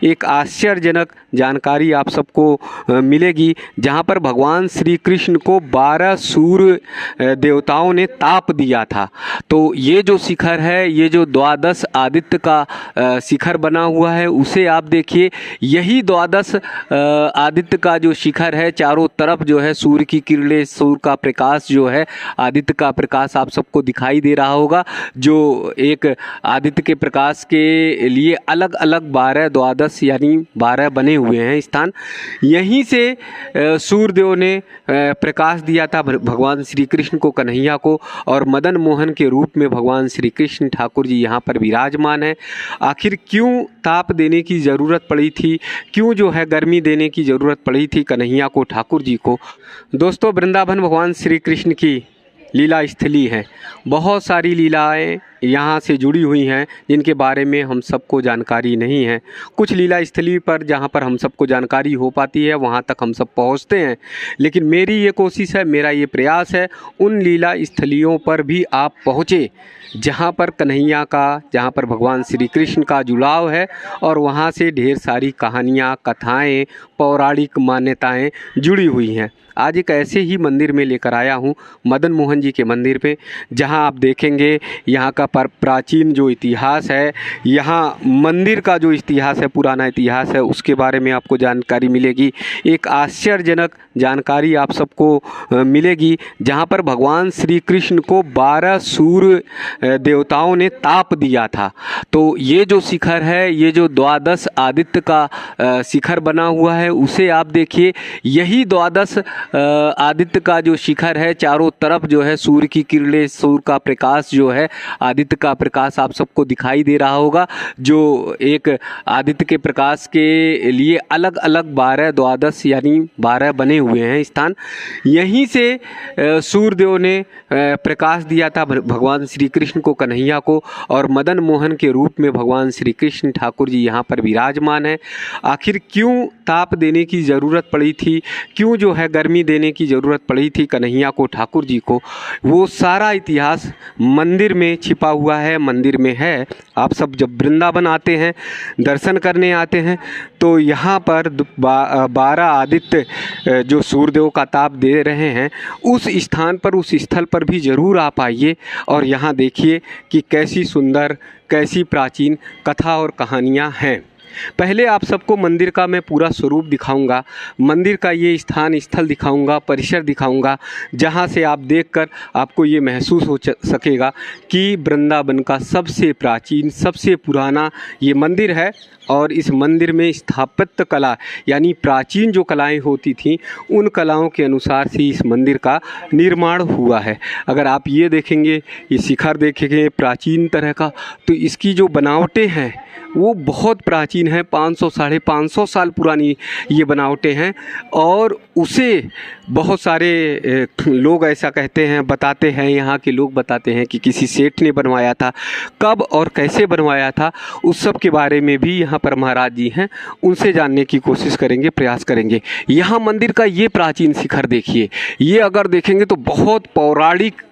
एक आश्चर्यजनक जानकारी आप सबको मिलेगी, जहाँ पर भगवान श्री कृष्ण को 12 सूर्य देवताओं ने ताप दिया था। तो ये जो शिखर है, ये जो द्वादश आदित्य का शिखर बना हुआ है, उसे आप देखिए। यही द्वादश आदित्य का जो शिखर है, चारों तरफ जो है सूर्य की किरणें, सूर्य का प्रकाश जो है, आदित्य का प्रकाश आप सबको दिखाई दे रहा होगा। जो एक आदित्य के प्रकाश के लिए अलग अलग 12 द्वादश यानी 12 बने हुए हैं स्थान। यहीं से सूर्यदेव ने प्रकाश दिया था भगवान श्री कृष्ण को, कन्हैया को, और मदन मोहन के रूप में भगवान श्री कृष्ण ठाकुर जी यहाँ पर विराजमान है। आखिर क्यों ताप देने की ज़रूरत पड़ी थी, क्यों जो है गर्मी देने की ज़रूरत पड़ी थी कन्हैया को, ठाकुर जी को? दोस्तों, वृंदावन भगवान श्री कृष्ण की लीला स्थली है। बहुत सारी लीलाएं यहाँ से जुड़ी हुई हैं जिनके बारे में हम सबको जानकारी नहीं है। कुछ लीला स्थली पर जहाँ पर हम सबको जानकारी हो पाती है, वहाँ तक हम सब पहुँचते हैं। लेकिन मेरी ये कोशिश है, मेरा ये प्रयास है, उन लीला स्थलियों पर भी आप पहुँचे जहाँ पर कन्हैया का, जहाँ पर भगवान श्री कृष्ण का जुड़ाव है, और वहाँ से ढेर सारी कहानियाँ, कथाएँ, पौराणिक मान्यताएँ जुड़ी हुई हैं। आज एक ऐसे ही मंदिर में लेकर आया हूँ, मदन मोहन जी के मंदिर पे, जहाँ आप देखेंगे यहाँ का प्राचीन जो इतिहास है, यहाँ मंदिर का जो इतिहास है, पुराना इतिहास है, उसके बारे में आपको जानकारी मिलेगी। एक आश्चर्यजनक जानकारी आप सबको मिलेगी, जहाँ पर भगवान श्री कृष्ण को 12 सूर्य देवताओं ने ताप दिया था। तो ये जो शिखर है, ये जो द्वादश आदित्य का शिखर बना हुआ है, उसे आप देखिए। यही द्वादश आदित्य का जो शिखर है, चारों तरफ जो है सूर्य की किरणें, सूर्य का प्रकाश जो है, आदित्य का प्रकाश आप सबको दिखाई दे रहा होगा। जो एक आदित्य के प्रकाश के लिए अलग अलग 12 द्वादश यानी 12 बने हुए हैं स्थान। यहीं से सूर्यदेव ने प्रकाश दिया था भगवान श्री कृष्ण को, कन्हैया को, और मदन मोहन के रूप में भगवान श्री कृष्ण ठाकुर जी यहाँ पर विराजमान है। आखिर क्यों ताप देने की ज़रूरत पड़ी थी, क्यों जो है गर्मी देने की ज़रूरत पड़ी थी कन्हैया को, ठाकुर जी को, वो सारा इतिहास मंदिर में छिपा हुआ है, मंदिर में है। आप सब जब वृंदावन आते हैं, दर्शन करने आते हैं, तो यहाँ पर 12 आदित्य जो सूर्यदेव का ताप दे रहे हैं, उस स्थान पर, उस स्थल पर भी ज़रूर आप आइए और यहाँ देखिए कि कैसी सुंदर, कैसी प्राचीन कथा और कहानियाँ हैं। पहले आप सबको मंदिर का मैं पूरा स्वरूप दिखाऊंगा, मंदिर का ये स्थान स्थल दिखाऊंगा, परिसर दिखाऊंगा, जहां से आप देखकर आपको ये महसूस हो सकेगा कि वृंदावन का सबसे प्राचीन, सबसे पुराना ये मंदिर है। और इस मंदिर में स्थापत्य कला यानी प्राचीन जो कलाएं होती थीं, उन कलाओं के अनुसार से इस मंदिर का निर्माण हुआ है। अगर आप ये देखेंगे, ये शिखर देखेंगे प्राचीन तरह का, तो इसकी जो बनावटें हैं वो बहुत प्राचीन है। 500 साढ़े 500 साल पुरानी ये बनावटें हैं। और उसे बहुत सारे लोग ऐसा कहते हैं, बताते हैं, यहाँ के लोग बताते हैं कि किसी सेठ ने बनवाया था। कब और कैसे बनवाया था, उस सब के बारे में भी यहाँ पर महाराज जी हैं, उनसे जानने की कोशिश करेंगे, प्रयास करेंगे। यहाँ मंदिर का ये प्राचीन शिखर देखिए, ये अगर देखेंगे तो बहुत पौराणिक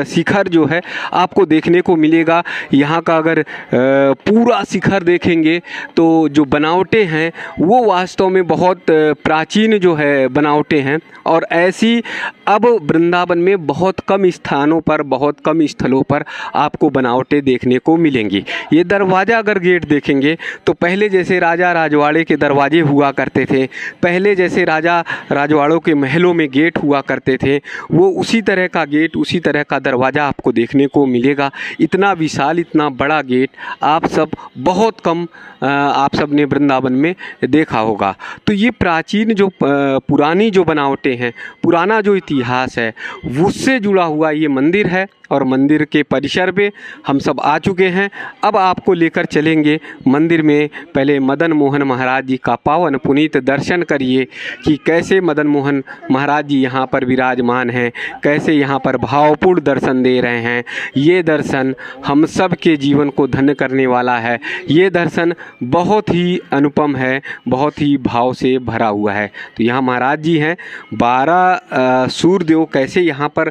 शिखर जो है आपको देखने को मिलेगा। यहाँ का अगर पूरा शिखर देखेंगे तो जो बनावटें हैं वो वास्तव में बहुत प्राचीन जो है बनावटें हैं। और ऐसी अब वृंदावन में बहुत कम स्थानों पर, बहुत कम स्थलों पर आपको बनावटें देखने को मिलेंगी। ये दरवाज़ा अगर गेट देखेंगे तो पहले जैसे राजा राजवाड़े के दरवाजे हुआ करते थे, पहले जैसे राजा राजवाड़ों के महलों में गेट हुआ करते थे, वो उसी तरह का गेट, उसी तरह का दरवाज़ा आपको देखने को मिलेगा। इतना विशाल, इतना बड़ा गेट आप सब बहुत कम आप सब ने वृंदावन में देखा होगा। तो ये प्राचीन जो पुरानी जो बनावटें हैं, पुराना जो इतिहास है, उससे जुड़ा हुआ ये मंदिर है। और मंदिर के परिसर में हम सब आ चुके हैं। अब आपको लेकर चलेंगे मंदिर में। पहले मदन मोहन महाराज जी का पावन पुनीत दर्शन करिए कि कैसे मदन मोहन महाराज जी यहाँ पर विराजमान हैं, कैसे यहाँ पर भावपूर्ण दर्शन दे रहे हैं। ये दर्शन हम सब के जीवन को धन्य करने वाला है। ये दर्शन बहुत ही अनुपम है, बहुत ही भाव से भरा हुआ है। तो यहाँ महाराज जी हैं, 12 सूर्यदेव कैसे यहाँ पर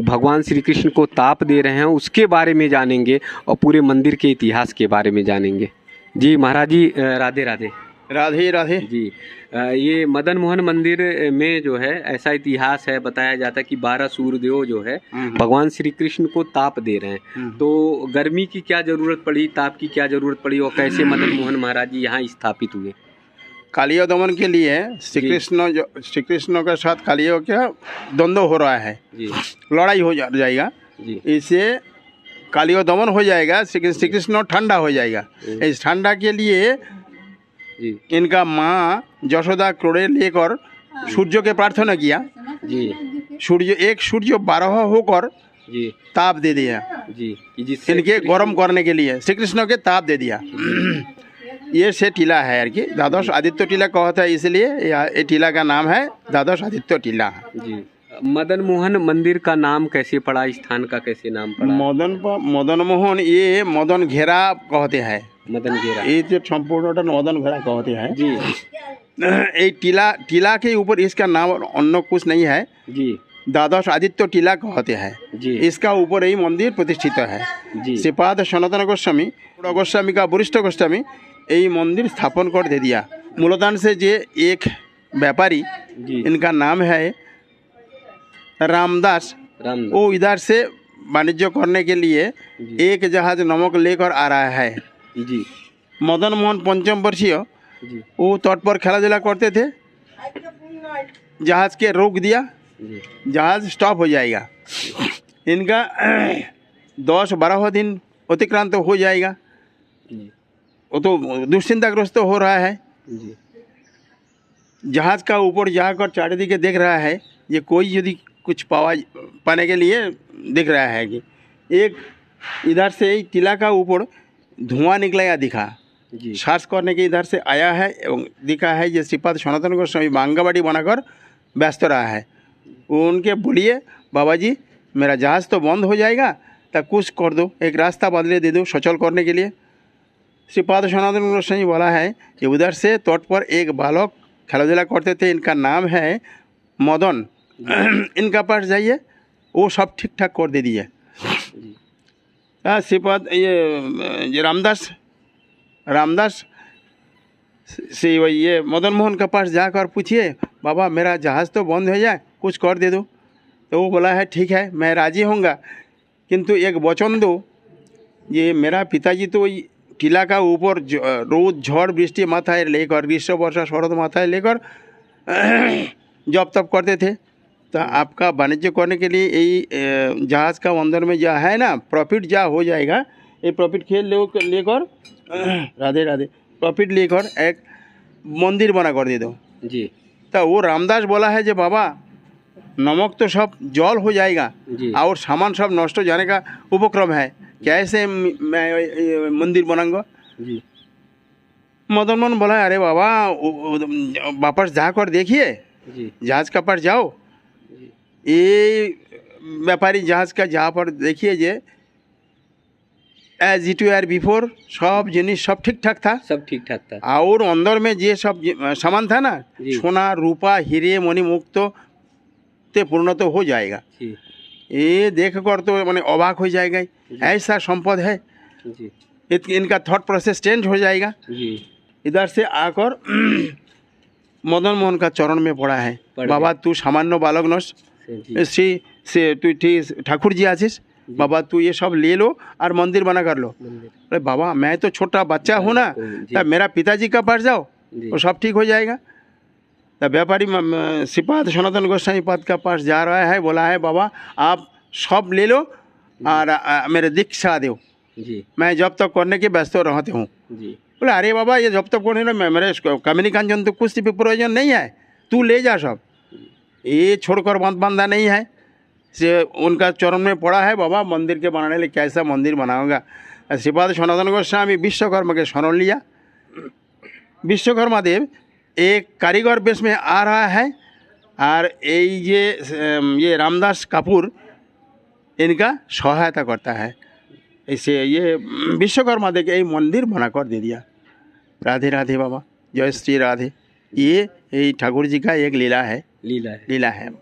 भगवान श्री कृष्ण को ताप दे रहे हैं, उसके बारे में जानेंगे और पूरे मंदिर के इतिहास के बारे में जानेंगे। जी महाराज जी, राधे राधे। राधे राधे। जी, ये मदन मोहन मंदिर में जो है ऐसा इतिहास है, बताया जाता है कि 12 सूर्यदेव जो है भगवान श्री कृष्ण को ताप दे रहे हैं। तो गर्मी की क्या जरूरत पड़ी, ताप की क्या जरूरत पड़ी, और कैसे मदन मोहन महाराज जी यहाँ स्थापित हुए? कालिया दमन के लिए श्री कृष्ण के साथ कालिया क्या द्वंद्व हो रहा है जी, लड़ाई हो जाएगा जी, इससे कालिया दमन हो जाएगा, श्री कृष्ण ठंडा हो जाएगा। इस ठंडा के लिए जी, इनका माँ यशोदा क्रोड़े लेकर सूर्य के प्रार्थना किया जी, सूर्य 12 होकर जी, ताप दे दिया जी, कि जिससे इनके गरम करने के लिए श्री कृष्ण के ताप दे दिया। ये से टीला है यार कि द्वादश आदित्य टीला कहता है, इसलिए ये टीला का नाम है द्वादश आदित्य टीला। जी। मदन मोहन मंदिर का नाम कैसे पड़ा, स्थान का कैसे नाम पड़ा? मदन मोहन ये मदन घेरा कहते हैं, मदन घेरा, ये जो संपूर्ण मदन घेरा कहते हैं जी। ये टीला के ऊपर इसका नाम अन्य कुछ नहीं है जी, द्वादश आदित्य टीला कहते हैं जी, इसका ऊपर यही मंदिर प्रतिष्ठित है जी। श्रीपाद सनातन गोस्वामी का वरिष्ठ गोस्वामी यही मंदिर स्थापन कर दे दिया। मूलतान से जे एक व्यापारी जी, इनका नाम है रामदास, वो इधर से वाणिज्य करने के लिए एक जहाज नमक लेकर आ रहा है जी। मदन मोहन पंचम वर्षीय जी, वो तट पर खेला करते थे, जहाज के रोक दिया, जी, जहाज स्टॉप हो जाएगा, इनका 10-12 दिन अतिक्रांत हो जाएगा। जी, वो तो दुश्चिंताग्रस्त हो रहा है, जी, जहाज का ऊपर जाकर चारिदिके देख रहा है, ये कोई यदि कुछ पाने के लिए दिख रहा है कि एक इधर से टीला का ऊपर धुआं निकलेगा दिखा, जी, सांस करने के इधर से आया है एवं दिखा है ये श्रीपाद सनातन गोस्वामी बांगाबाड़ी बनाकर व्यस्त रहा है। वो उनके बोलिए बाबा जी मेरा जहाज़ तो बंद हो जाएगा, तब कुछ कर दो, एक रास्ता बदले दे दो सचल करने के लिए। श्रीपाद सनातन गोस्वामी बोला है कि उधर से तट पर एक बालक खेला करते थे, इनका नाम है मदन, इनका पास जाइए, वो सब ठीक ठाक कर दे दिए। श्रीपाद ये रामदास से ये मदन मोहन के पास जाकर पूछिए बाबा मेरा जहाज़ तो बंद हो जाए, कुछ कर दे दो। तो वो बोला है ठीक है मैं राज़ी होऊंगा, किंतु एक वचन दो, ये मेरा पिताजी तो टीला का ऊपर रोज झड़ वृष्टि माथाए लेकर ग्रीष्म वर्षा शरद माथाए लेकर जब तब करते थे, तो आपका वाणिज्य करने के लिए यही जहाज़ का अंदर में जा है ना प्रॉफिट जा हो जाएगा, ये प्रॉफिट लेकर राधे राधे प्रॉफिट लेकर एक मंदिर बना कर दे दो जी। तो वो रामदास बोला है जो बाबा नमक तो सब जल हो जाएगा और सामान सब नष्ट हो जाने का उपक्रम है, कैसे मैं मंदिर बनाऊंगा जी। मदन मोहन बोला अरे बाबा वापस जाकर देखिए, जहाज का पास जाओ, ये व्यापारी जहाज का जहाँ पर देखिए जे एज इट यूर बिफोर सब जिनिस सब ठीक ठाक था, सब ठीक ठाक था, और अंदर में जे सब सामान था ना सोना रूपा हीरे मणि मुक्त ते पूर्ण तो हो जाएगा। ये देख कर तो मैंने अबाक हो जाएगा, ऐसा संपद है जी। इनका थॉट प्रोसेस चेंज हो जाएगा जी। इधर से आकर मदन मोहन का चरण में पड़ा है, बाबा तू सामान्य बालक नस श्री से तू ठाकुर जी आशीष, बाबा तू ये सब ले लो और मंदिर बना कर लो। अरे बाबा मैं तो छोटा बच्चा हूँ ना, तब मेरा पिताजी का पास जाओ तो सब ठीक हो जाएगा। तब व्यापारी श्रीपाद सनातन गोस्वामी पद का पास जा रहा है, बोला है बाबा आप सब ले लो और मेरे दीक्षा दो जी, मैं जब तक करने के व्यस्त रहते हूँ। बोले अरे बाबा ये जब तक करने ना मेरे कमिनी कांचन तो कुछ भी प्रयोजन नहीं है, तू ले जा सब, ये छोड़कर बांधा नहीं है। से उनका चरण में पड़ा है बाबा मंदिर के बनाने लिए कैसा मंदिर बनाऊंगा। श्रीपाद सनातन गोस्वामी विश्वकर्मा के शरण लिया। विश्वकर्मा देव एक कारीगर बेस में आ रहा है और ये रामदास कपूर इनका सहायता करता है। इसे ये विश्वकर्मा देव यही मंदिर बना कर दे दिया। राधे राधे बाबा, जय श्री राधे। ये ठाकुर जी का एक लीला है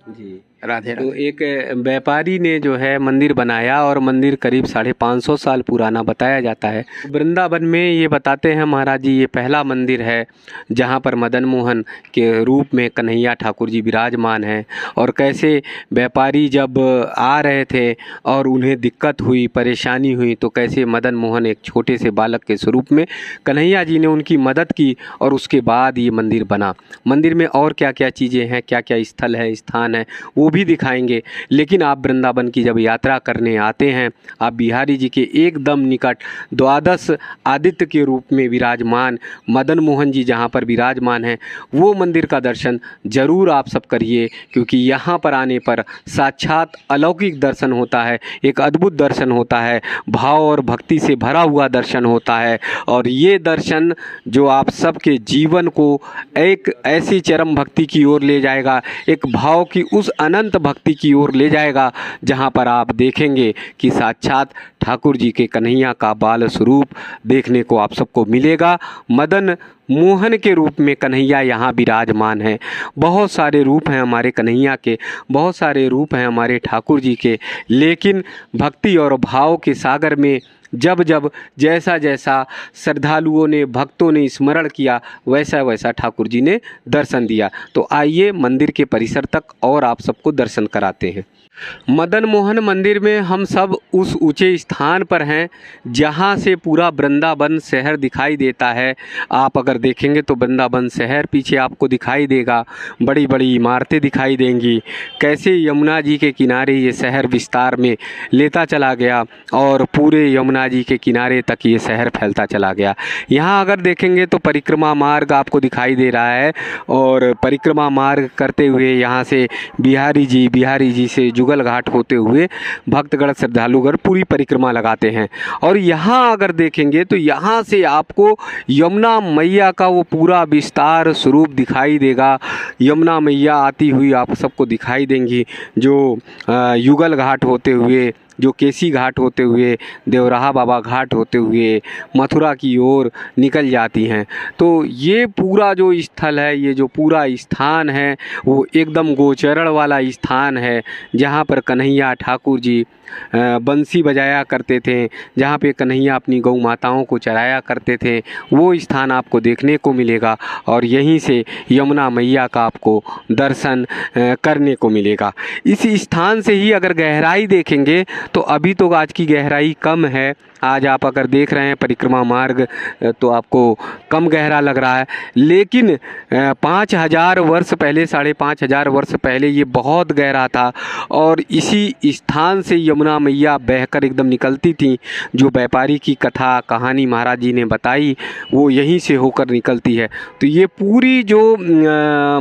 जी। राधे तो राधे। एक व्यापारी ने जो है मंदिर बनाया और मंदिर करीब 550 साल पुराना बताया जाता है। वृंदावन में ये बताते हैं महाराज जी, ये पहला मंदिर है जहाँ पर मदन मोहन के रूप में कन्हैया ठाकुर जी विराजमान हैं। और कैसे व्यापारी जब आ रहे थे और उन्हें दिक्कत हुई, परेशानी हुई, तो कैसे मदन मोहन एक छोटे से बालक के स्वरूप में कन्हैया जी ने उनकी मदद की और उसके बाद ये मंदिर बना। मंदिर में और क्या क्या चीज़ें हैं, क्या क्या स्थल है, स्थान है, वो भी दिखाएंगे। लेकिन आप वृंदावन की जब यात्रा करने आते हैं, आप बिहारी जी के एकदम निकट द्वादश आदित्य के रूप में विराजमान मदन मोहन जी जहाँ पर विराजमान हैं, वो मंदिर का दर्शन ज़रूर आप सब करिए, क्योंकि यहाँ पर आने पर साक्षात अलौकिक दर्शन होता है, एक अद्भुत दर्शन होता है, भाव और भक्ति से भरा हुआ दर्शन होता है। और ये दर्शन जो आप सबके जीवन को एक ऐसी चरम भक्ति की ओर ले जाएगा, एक भाव की उस अनंत भक्ति की ओर ले जाएगा, जहाँ पर आप देखेंगे कि साक्षात ठाकुर जी के कन्हैया का बाल स्वरूप देखने को आप सबको मिलेगा। मदन मोहन के रूप में कन्हैया यहाँ विराजमान है। बहुत सारे रूप हैं हमारे कन्हैया के, बहुत सारे रूप हैं हमारे ठाकुर जी के, लेकिन भक्ति और भाव के सागर में जब जब जैसा जैसा श्रद्धालुओं ने, भक्तों ने स्मरण किया, वैसा वैसा ठाकुर जी ने दर्शन दिया। तो आइए मंदिर के परिसर तक और आप सबको दर्शन कराते हैं। मदन मोहन मंदिर में हम सब उस ऊंचे स्थान पर हैं जहां से पूरा वृंदावन शहर दिखाई देता है। आप अगर देखेंगे तो वृंदावन शहर पीछे आपको दिखाई देगा, बड़ी बड़ी इमारतें दिखाई देंगी, कैसे यमुना जी के किनारे ये शहर विस्तार में लेता चला गया और पूरे यमुना जी के किनारे तक ये शहर फैलता चला गया। यहाँ अगर देखेंगे तो परिक्रमा मार्ग आपको दिखाई दे रहा है और परिक्रमा मार्ग करते हुए यहाँ से बिहारी जी से जुगल घाट होते हुए भक्तगण, श्रद्धालुगण पूरी परिक्रमा लगाते हैं। और यहाँ अगर देखेंगे तो यहाँ से आपको यमुना मैया का वो पूरा विस्तार स्वरूप दिखाई देगा। यमुना मैया आती हुई आप सबको दिखाई देंगी, जो युगल घाट होते हुए, जो केसी घाट होते हुए, देवराहा बाबा घाट होते हुए मथुरा की ओर निकल जाती हैं। तो ये पूरा जो स्थल है, ये जो पूरा स्थान है, वो एकदम गोचरण वाला स्थान है, जहाँ पर कन्हैया ठाकुर जी बंसी बजाया करते थे, जहाँ पे कन्हैया अपनी गौ माताओं को चराया करते थे, वो स्थान आपको देखने को मिलेगा। और यहीं से यमुना मैया का आपको दर्शन करने को मिलेगा। इस स्थान से ही अगर गहराई देखेंगे तो अभी तो आज की गहराई कम है। आज आप अगर देख रहे हैं परिक्रमा मार्ग तो आपको कम गहरा लग रहा है, लेकिन 5000 वर्ष पहले, 5500 वर्ष पहले ये बहुत गहरा था। और इसी स्थान से यमुना मैया बहकर एकदम निकलती थी। जो व्यापारी की कथा कहानी महाराज जी ने बताई, वो यहीं से होकर निकलती है। तो ये पूरी जो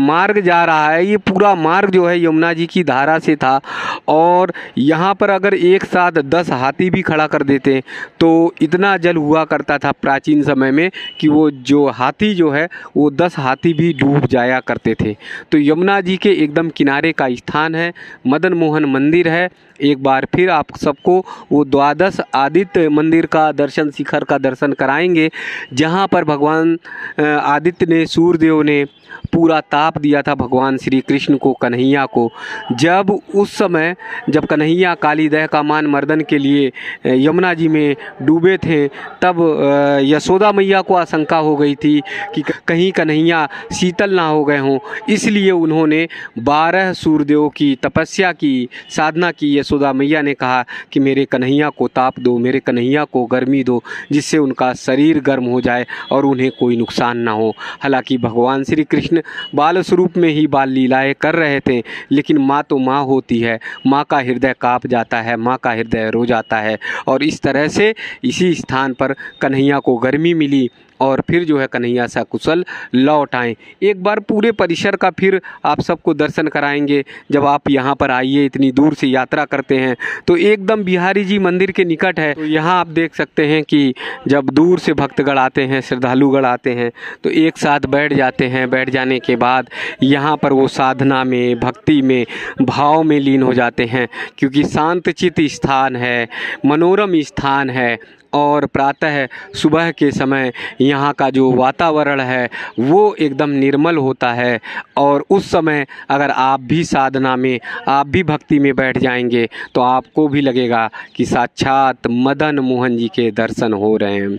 मार्ग जा रहा है, ये पूरा मार्ग जो है यमुना जी की धारा से था। और यहाँ पर अगर एक साथ 10 हाथी भी खड़ा कर देते तो इतना जल हुआ करता था प्राचीन समय में कि वो जो हाथी जो है वो 10 हाथी भी डूब जाया करते थे। तो यमुना जी के एकदम किनारे का स्थान है, मदन मोहन मंदिर है। एक बार फिर आप सबको वो द्वादश आदित्य मंदिर का दर्शन, शिखर का दर्शन कराएंगे, जहाँ पर भगवान आदित्य ने, सूर्यदेव ने पूरा ताप दिया था भगवान श्री कृष्ण को, कन्हैया को। जब उस समय जब कन्हैया कालीदह का मान मर्दन के लिए यमुना जी में डूबे थे, तब यशोदा मैया को आशंका हो गई थी कि कहीं कन्हैया शीतल ना हो गए हों, इसलिए उन्होंने 12 सूर्यदेव की तपस्या की, साधना की। यशोदा मैया ने कहा कि मेरे कन्हैया को ताप दो, मेरे कन्हैया को गर्मी दो, जिससे उनका शरीर गर्म हो जाए और उन्हें कोई नुकसान ना हो। हालांकि भगवान श्री कृष्ण बाल स्वरूप में ही बाल लीलाएं कर रहे थे, लेकिन माँ तो माँ होती है, माँ का हृदय काँप जाता है, माँ का हृदय रो जाता है। और इस तरह से इसी स्थान पर कन्हैया को गर्मी मिली और फिर जो है कन्हैया सकुशल लौट आए। एक बार पूरे परिसर का फिर आप सबको दर्शन कराएंगे। जब आप यहाँ पर आइए, इतनी दूर से यात्रा करते हैं तो एकदम बिहारी जी मंदिर के निकट है। तो यहाँ आप देख सकते हैं कि जब दूर से भक्तगण आते हैं, श्रद्धालुगण आते हैं, तो एक साथ बैठ जाते हैं। बैठ जाने के बाद यहाँ पर वो साधना में, भक्ति में, भाव में लीन हो जाते हैं, क्योंकि शांतचित्त स्थान है, मनोरम स्थान है। और प्रातः सुबह के समय यहाँ का जो वातावरण है वो एकदम निर्मल होता है। और उस समय अगर आप भी साधना में, आप भी भक्ति में बैठ जाएंगे तो आपको भी लगेगा कि साक्षात मदन मोहन जी के दर्शन हो रहे हैं।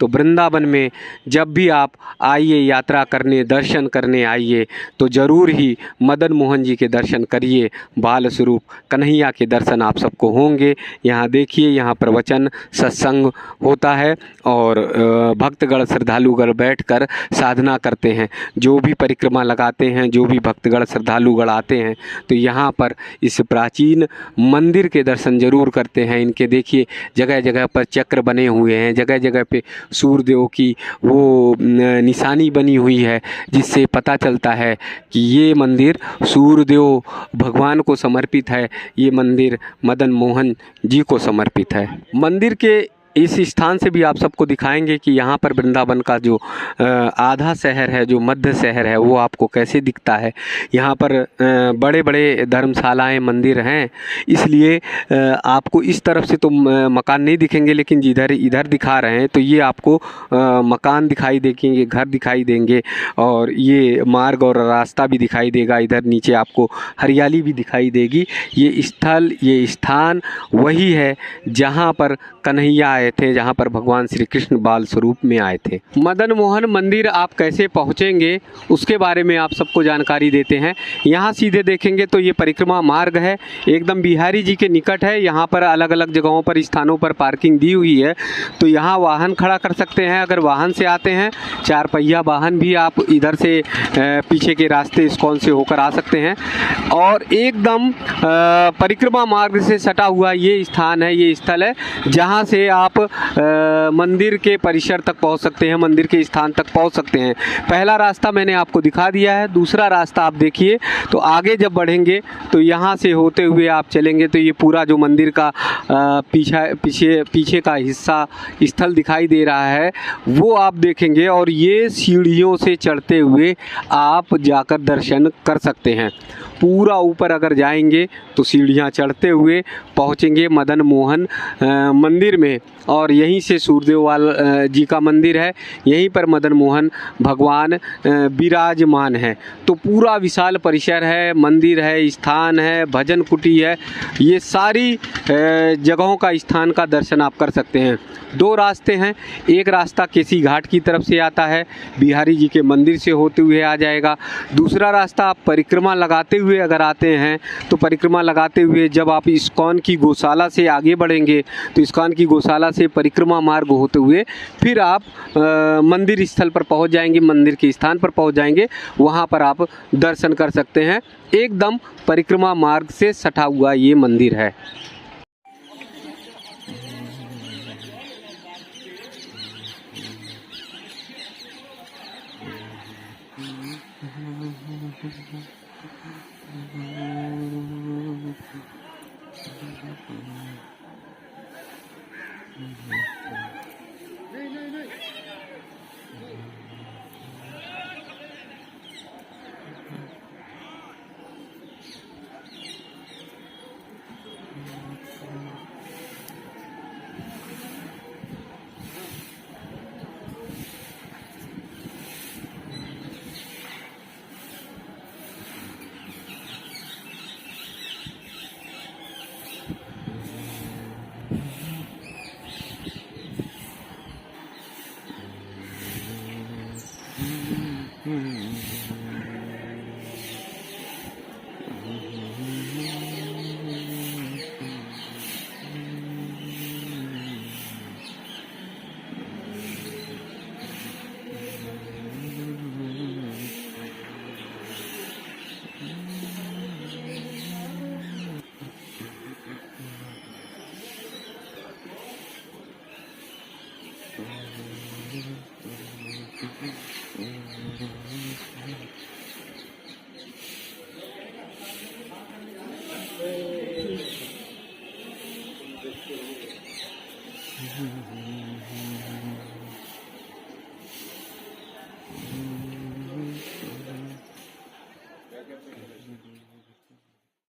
तो वृंदावन में जब भी आप आइए, यात्रा करने, दर्शन करने आइए, तो ज़रूर ही मदन मोहन जी के दर्शन करिए। बाल स्वरूप कन्हैया के दर्शन आप सबको होंगे। यहाँ देखिए, यहाँ प्रवचन सत्संग होता है और भक्तगण श्रद्धालुगण बैठकर साधना करते हैं। जो भी परिक्रमा लगाते हैं, जो भी भक्तगण श्रद्धालुगण आते हैं, तो यहाँ पर इस प्राचीन मंदिर के दर्शन जरूर करते हैं। इनके देखिए जगह जगह पर चक्र बने हुए हैं, जगह जगह पे सूर्यदेव की वो निशानी बनी हुई है, जिससे पता चलता है कि ये मंदिर सूर्यदेव भगवान को समर्पित है, ये मंदिर मदन मोहन जी को समर्पित है। मंदिर के इस स्थान से भी आप सबको दिखाएंगे कि यहाँ पर वृंदावन का जो आधा शहर है, जो मध्य शहर है, वो आपको कैसे दिखता है। यहाँ पर बड़े बड़े धर्मशालाएं, मंदिर हैं, इसलिए आपको इस तरफ से तो मकान नहीं दिखेंगे, लेकिन जिधर इधर दिखा रहे हैं तो ये आपको मकान दिखाई देंगे, घर दिखाई देंगे, और ये मार्ग और रास्ता भी दिखाई देगा। इधर नीचे आपको हरियाली भी दिखाई देगी। ये स्थल, ये स्थान वही है जहाँ पर कन्हैया आए थे, जहाँ पर भगवान श्री कृष्ण बाल स्वरूप में आए थे। मदन मोहन मंदिर आप कैसे पहुँचेंगे उसके बारे में आप सबको जानकारी देते हैं। यहाँ सीधे देखेंगे तो ये परिक्रमा मार्ग है, एकदम बिहारी जी के निकट है। यहाँ पर अलग अलग जगहों पर, स्थानों पर पार्किंग दी हुई है, तो यहाँ वाहन खड़ा कर सकते हैं। अगर वाहन से आते हैं, 4 पहिया वाहन भी आप इधर से पीछे के रास्ते इस्कॉन से होकर आ सकते हैं। और एकदम परिक्रमा मार्ग से सटा हुआ ये स्थान है, ये स्थल है जहाँ से आप मंदिर के परिसर तक पहुँच सकते हैं, मंदिर के स्थान तक पहुँच सकते हैं। पहला रास्ता मैंने आपको दिखा दिया है। दूसरा रास्ता आप देखिए, तो आगे जब बढ़ेंगे तो यहाँ से होते हुए आप चलेंगे तो ये पूरा जो मंदिर का पीछे का हिस्सा, स्थल दिखाई दे रहा है, वो आप देखेंगे। और ये सीढ़ियों से चढ़ते हुए आप जाकर दर्शन कर सकते हैं। पूरा ऊपर अगर जाएंगे तो सीढ़ियाँ चढ़ते हुए पहुँचेंगे मदन मोहन मंदिर में। और यहीं से सूर्यदेव जी का मंदिर है, यहीं पर मदन मोहन भगवान विराजमान है। तो पूरा विशाल परिसर है, मंदिर है, स्थान है, भजन कुटी है, ये सारी जगहों का, स्थान का दर्शन आप कर सकते हैं। 2 रास्ते हैं। एक रास्ता केसी घाट की तरफ से आता है, बिहारी जी के मंदिर से होते हुए आ जाएगा। दूसरा रास्ता आप परिक्रमा लगाते हुए अगर आते हैं, तो परिक्रमा लगाते हुए जब आप इस्कॉन की गौशाला से आगे बढ़ेंगे, तो इस्कॉन की गौशाला से परिक्रमा मार्ग होते हुए फिर आप मंदिर स्थल पर पहुंच जाएंगे, मंदिर के स्थान पर पहुंच जाएंगे। वहां पर आप दर्शन कर सकते हैं। एकदम परिक्रमा मार्ग से सटा हुआ ये मंदिर है।